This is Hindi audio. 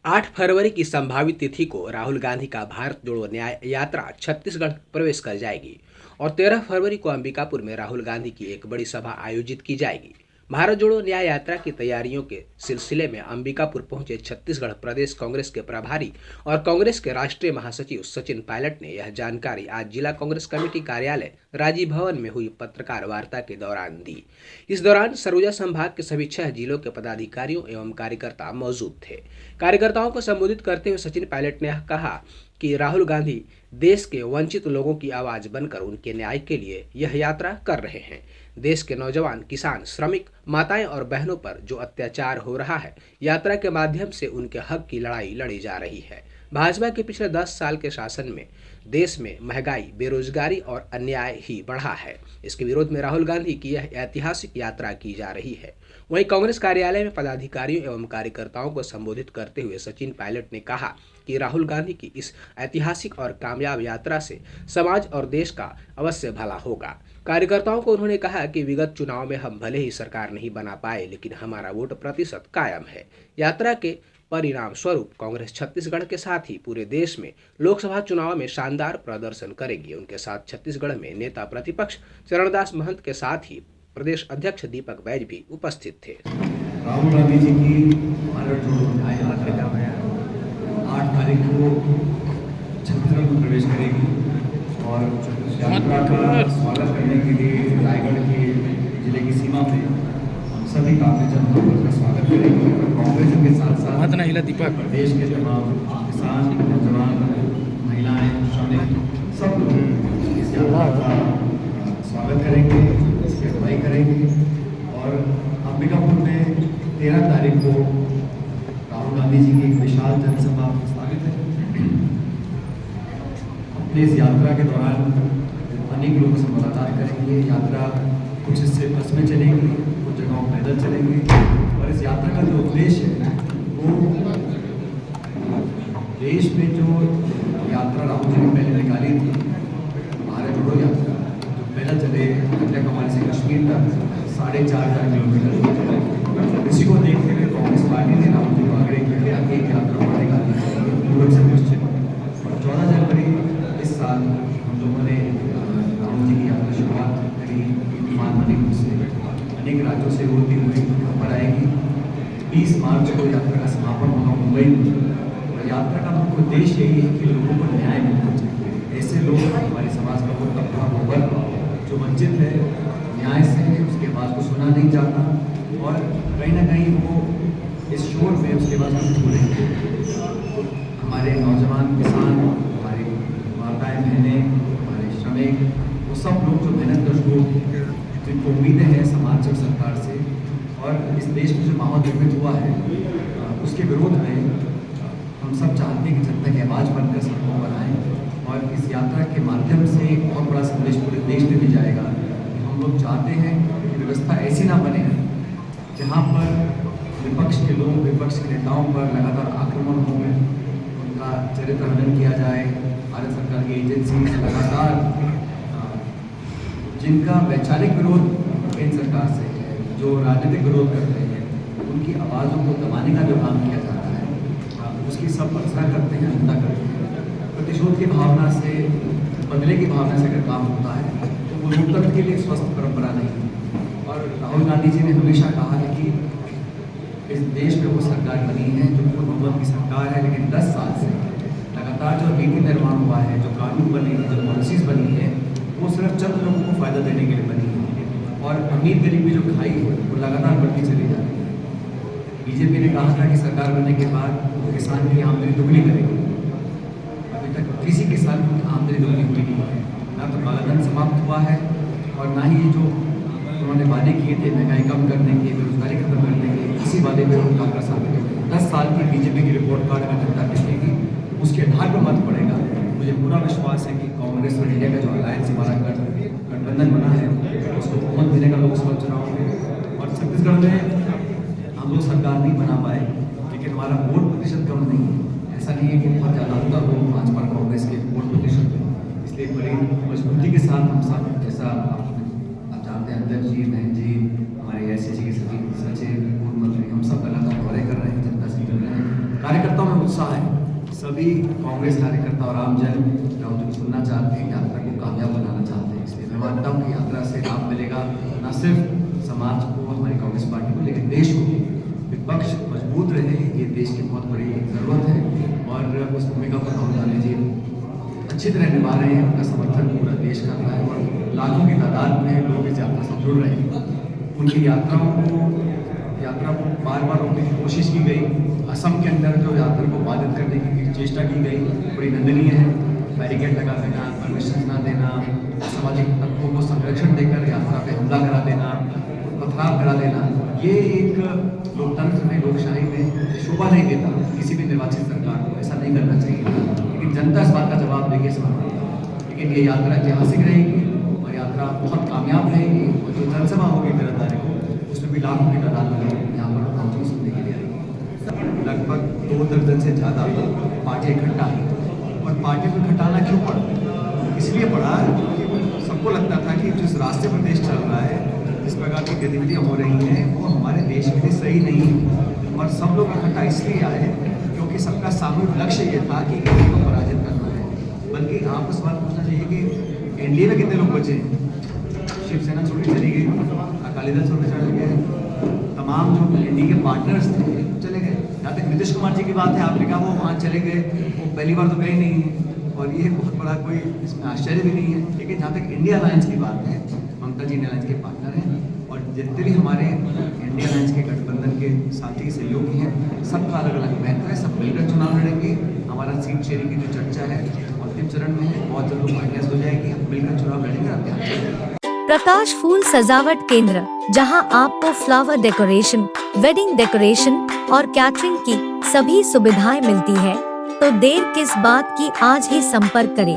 8 फरवरी की संभावित तिथि को राहुल गांधी का भारत जोड़ो न्याय यात्रा छत्तीसगढ़ प्रवेश कर जाएगी और 13 फरवरी को अंबिकापुर में राहुल गांधी की एक बड़ी सभा आयोजित की जाएगी। भारत जोड़ो न्याय यात्रा की तैयारियों के सिलसिले में अंबिकापुर पहुंचे छत्तीसगढ़ प्रदेश कांग्रेस के प्रभारी और कांग्रेस के राष्ट्रीय महासचिव सचिन पायलट ने यह जानकारी आज जिला कांग्रेस कमेटी कार्यालय राजीव भवन में हुई पत्रकार वार्ता के दौरान दी। इस दौरान सरगुजा संभाग के सभी 6 जिलों के पदाधिकारियों एवं कार्यकर्ता मौजूद थे। कार्यकर्ताओं को संबोधित करते हुए सचिन पायलट ने कहा कि राहुल गांधी देश के वंचित लोगों की आवाज बनकर उनके न्याय के लिए यह यात्रा कर रहे हैं। देश के नौजवान, किसान, श्रमिक, माताएं और बहनों पर जो अत्याचार हो रहा है, यात्रा के माध्यम से उनके हक की लड़ाई लड़ी जा रही है। भाजपा के पिछले 10 साल के शासन में देश में महंगाई, बेरोजगारी और अन्याय ही बढ़ा है। इसके विरोध में राहुल गांधी की यह ऐतिहासिक यात्रा की जा रही है। वहीं कांग्रेस कार्यालय में पदाधिकारियों एवं कार्यकर्ताओं को संबोधित करते हुए सचिन पायलट ने कहा कि राहुल गांधी की इस ऐतिहासिक और कामयाब यात्रा से समाज और देश का अवश्य भला होगा। कार्यकर्ताओं को उन्होंने कहा कि विगत चुनाव में हम भले ही सरकार नहीं बना पाए, लेकिन हमारा वोट प्रतिशत कायम है। यात्रा के परिणाम स्वरूप कांग्रेस छत्तीसगढ़ के साथ ही पूरे देश में लोकसभा चुनाव में शानदार प्रदर्शन करेगी। उनके साथ छत्तीसगढ़ में नेता प्रतिपक्ष चरणदास महंत के साथ ही प्रदेश अध्यक्ष दीपक बैज भी उपस्थित थे। राहुल गांधी जी की भारत जोड़ो न्याय यात्रा 8 तारीख को छत्तीसगढ़ में प्रवेश करेगी और यात्रा का स्वागत करने के लिए रायगढ़ के जिले की सीमा में हम सभी कांग्रेस जनता दल का स्वागत करेंगे। कांग्रेस के साथ साथ प्रदेश के तमाम किसान, नौजवान, महिलाएं, श्रमिक सब लोग इस यात्रा का स्वागत करेंगे, इसकी अगुवाई करेंगे और अंबिकापुर में 13 तारीख को राहुल गांधी जी की एक विशाल जनसभा प्रस्तावित है। अपने इस यात्रा के दौरान अनेक लोगों से मुलाकात करेंगे। यात्रा कुछ हिस्से बस में चलेगी, कुछ जगहों पैदल चलेंगे और इस यात्रा का जो उद्देश्य है वो देश में जो यात्रा राहुल जी ने पहले निकाली थी, भारत जोड़ो यात्रा, जो पैदल चले कन्याकुमारी से कश्मीर तक 4.5 किलोमीटर, इसी को देखते हुए कांग्रेस पार्टी ने राहुल जी को आग्रह किया कि एक यात्रा को निकालनी चाहिए पूर्व से पश्चिम। और 14 जनवरी इस साल हम लोगों ने राहुल जी की यात्रा शुरुआत करी विमान मणिपुर से, अनेक राज्यों से होती हुई यहाँ पर आएगी। 20 मार्च को यात्रा का समापन होगा मुंबई में और यात्रा का मुख्य उद्देश्य यही है कि लोगों को न्याय मिलना चाहिए। ऐसे लोग हमारे समाज का बहुत तबका वर्ग जो वंचित है न्याय से, उसके आवाज़ को सुना नहीं जाता और कहीं ना कहीं वो इस शोर में उसके बाद हम छोड़ेंगे। हमारे नौजवान, किसान, हमारी माताएं, बहनें, हमारे श्रमिक, वो सब लोग जो मेहनत कश लोग जिनको उम्मीदें हैं समाज से, सरकार से और इस देश में जो माहौल निर्मित हुआ है उसके विरोध में हम सब चाहते हैं कि जनता की आवाज़ बनकर सड़कों पर आएँ और इस यात्रा के माध्यम से एक बहुत बड़ा संदेश पूरे देश में भी जाएगा। हम लोग चाहते हैं कि व्यवस्था ऐसी ना बने जहाँ पर विपक्ष के लोग, विपक्ष के नेताओं पर लगातार आक्रमण हो, उनका चरित्र हनन किया जाए। भारत सरकार की एजेंसी लगातार जिनका वैचारिक विरोध केंद्र सरकार से है, जो राजनीतिक विरोध करते हैं, उनकी आवाज़ों को दबाने का जो काम किया जाता है उसकी सब पत्सरा करते हैं, निंदा करते हैं। प्रतिशोध की भावना से, बदले की भावना से अगर काम होता है तो वो लोकतंत्र के लिए स्वस्थ परंपरा नहीं है। और राहुल गांधी जी ने हमेशा कहा है कि इस देश में वो सरकार बनी है जो पूर्ण बहुमत की सरकार है, लेकिन 10 साल से लगातार जो नीति निर्माण हुआ है, जो कानून बने हैं, जो पॉलिसीज़ बनी है, वो सिर्फ चंद लोगों को फ़ायदा देने के लिए बनी है और अमीर गरीबी जो खाई है वो लगातार बढ़ती चली जा रही है। बीजेपी ने कहा था कि सरकार बनने के बाद वो किसान की आमदनी दुगनी करेगी। अभी तक किसी किसान की आमदनी दुगनी हुई नहीं है, ना तो कालाधन समाप्त हुआ है और ना ही जो उन्होंने वादे किए थे महंगाई कम करने के, बेरोजगारी खत्म करने के, इसी वादे पर उनका काम साबित हो। 10 साल की बीजेपी की रिपोर्ट कार्ड अगर जनता देखेगी उसके आधार पर मत पड़ेगा। मुझे पूरा विश्वास है कि कांग्रेस और इंडिया का जो अलायंस हमारा गठबंधन बना है उसको बहुमत मिलेगा लोकसभा चुनाव में। और छत्तीसगढ़ में हम लोग सरकार नहीं बना पाए, लेकिन हमारा वोट प्रतिशत कम नहीं है। ऐसा नहीं है कि बहुत ज़्यादा अंतर हो भाजपा और कांग्रेस के वोट प्रतिशत में, इसलिए बड़ी मजबूती के साथ हम सब, जैसा आप जानते हैं अध्यक्ष जी, बहन जी, हमारे ऐसे जी के सचिव, पूर्व मंत्री, हम सब लगातार दौरे कर रहे हैं, जनता से मिल रहे हैं, कार्यकर्ताओं में सभी कांग्रेस कार्यकर्ता और आमजन राहुल जी को सुनना चाहते हैं, यात्रा को कामयाब बनाना चाहते हैं। इसलिए मैं मानता हूँ कि यात्रा से लाभ मिलेगा न सिर्फ समाज को, हमारी कांग्रेस पार्टी को, लेकिन देश को। विपक्ष मजबूत रहे, ये देश की बहुत बड़ी ज़रूरत है और उस भूमिका को राहुल गांधी जी अच्छी तरह निभा रहे हैं। उनका समर्थन पूरा देश कर रहा है और लाखों की तादाद में लोग इस यात्रा से जुड़ रहे हैं। उनकी यात्रा को बार बार रोकने की कोशिश की गई। असम के अंदर जो यात्रा को बाधित करने की चेष्टा की गई बड़ी निंदनीय है। बैरिकेड लगा देना, परमिशन न देना, सामाजिक तत्वों को संरक्षण देकर यात्रा पे हमला करा देना, पथराव करा देना, ये एक लोकतंत्र में, लोकशाही में शोभा नहीं देता। किसी भी निर्वाचित सरकार को ऐसा नहीं करना चाहिए। लेकिन जनता इस बात का जवाब देगी, लेकिन ये यात्रा ऐतिहासिक रहेगी और यात्रा बहुत कामयाब रहेगी। और जो जनसभा होगी 13 तारीख को, उसमें भी लाखों की तादाद में यहाँ पर पहुँची सुनने के लिए आएगी। लगभग 2 दर्जन से ज़्यादा पार्टी इकट्ठा है। और पार्टी को इकट्ठाना क्यों पड़ा? इसलिए पड़ा क्योंकि सबको लगता था कि जिस रास्ते पर देश चल रहा है, जिस प्रकार की गतिविधियाँ हो रही हैं, वो हमारे देश के लिए सही नहीं है। और सब लोग इकट्ठा इसलिए आए क्योंकि सबका सामूहिक लक्ष्य ये था कि एनडीए को पराजित करना है। बल्कि आपको सवाल पूछना चाहिए कि एनडीए में कितने लोग बचे हैं? शिवसेना छोड़ के चली गई, अकाली दल छोड़ के चले गए, तमाम जो एनडीए के पार्टनर्स थे चले गए। जहाँ तक नीतीश कुमार जी की बात है, आपने कहा वो वहाँ चले गए, वो पहली बार तो गए नहीं हैं और ये बहुत बड़ा कोई इसमें आश्चर्य भी नहीं है। लेकिन जहाँ तक इंडिया अलायंस की बात है, ममता जी इंडिया अलायंस के पार्टनर हैं और जितने भी हमारे इंडिया अलायंस के गठबंधन के साथी सहयोगी हैं, सबका अलग अलग महत्व है। सब मिलकर चुनाव लड़ेंगे। हमारा सीट शेयरिंग की जो चर्चा है अंतिम चरण में है, बहुत जल्द फाइनलाइज हो जाएगी। हम मिलकर चुनाव लड़ेंगे। आप प्रकाश फूल सजावट केंद्र, जहां आपको फ्लावर डेकोरेशन, वेडिंग डेकोरेशन और कैटरिंग की सभी सुविधाएं मिलती है, तो देर किस बात की, आज ही संपर्क करें।